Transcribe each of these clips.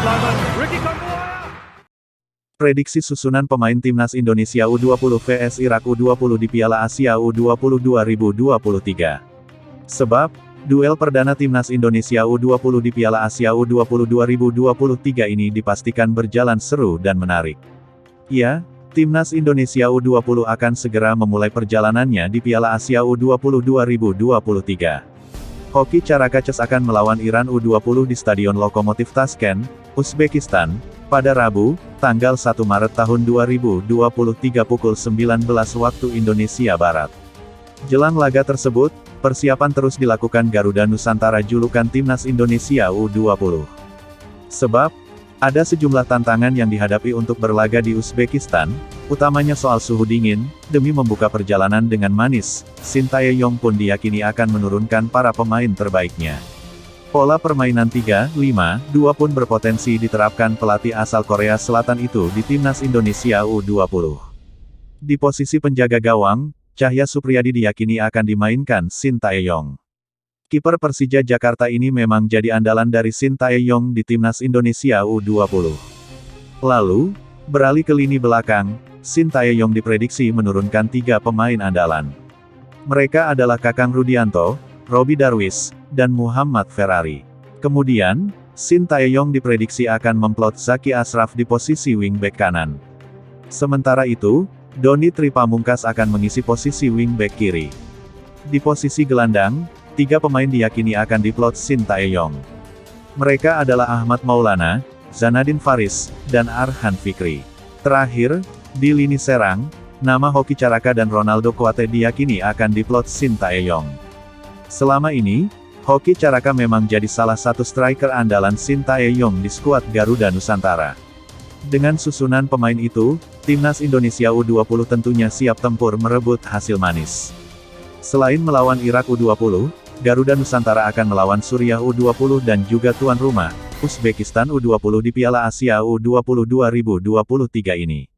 Diamond, Ricky Kambuaya. Prediksi susunan pemain Timnas Indonesia U20 vs Irak U20 di Piala Asia U20 2023. Sebab, duel perdana Timnas Indonesia U20 di Piala Asia U20 2023 ini dipastikan berjalan seru dan menarik. Ya, Timnas Indonesia U20 akan segera memulai perjalanannya di Piala Asia U20 2023. Hoki Caraka CES akan melawan Iran U20 di Stadion Lokomotif Tashkent, Uzbekistan, pada Rabu, tanggal 1 Maret tahun 2023 pukul 19 waktu Indonesia Barat. Jelang laga tersebut, persiapan terus dilakukan Garuda Nusantara julukan Timnas Indonesia U20. Sebab, ada sejumlah tantangan yang dihadapi untuk berlaga di Uzbekistan, utamanya soal suhu dingin. Demi membuka perjalanan dengan manis, Shin Tae-yong pun diyakini akan menurunkan para pemain terbaiknya. Pola permainan 3-5-2 pun berpotensi diterapkan pelatih asal Korea Selatan itu di Timnas Indonesia U20. Di posisi penjaga gawang, Cahya Supriyadi diyakini akan dimainkan Shin Tae-yong. Kiper Persija Jakarta ini memang jadi andalan dari Shin Tae-yong di Timnas Indonesia U20. Lalu, beralih ke lini belakang, Shin Tae-yong diprediksi menurunkan 3 pemain andalan. Mereka adalah Kakang Rudianto, Robby Darwish, dan Muhammad Ferrari. Kemudian, Shin Tae-yong diprediksi akan memplot Zaki Ashraf di posisi wingback kanan. Sementara itu, Doni Tripamungkas akan mengisi posisi wingback kiri. Di posisi gelandang, 3 pemain diyakini akan diplot Shin Tae-yong. Mereka adalah Ahmad Maulana, Zanadin Faris, dan Arhan Fikri. Terakhir, di lini serang, nama Hoki Caraka dan Ronaldo Kuate diyakini akan diplot Shin Tae-yong. Selama ini, Hoki Caraka memang jadi salah satu striker andalan Shin Tae-yong di skuad Garuda Nusantara. Dengan susunan pemain itu, Timnas Indonesia U20 tentunya siap tempur merebut hasil manis. Selain melawan Irak U20, Garuda Nusantara akan melawan Suriah U20 dan juga tuan rumah, Uzbekistan U20 di Piala Asia U20 2023 ini.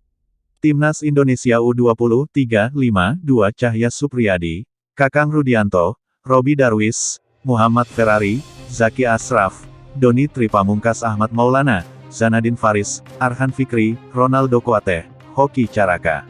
Timnas Indonesia U20 3-5-2 Cahya Supriyadi, Kakang Rudianto, Robby Darwish, Muhammad Ferrari, Zaki Ashraf, Doni Tripamungkas, Ahmad Maulana, Zanadin Faris, Arhan Fikri, Ronaldo Kuate, Hoki Caraka.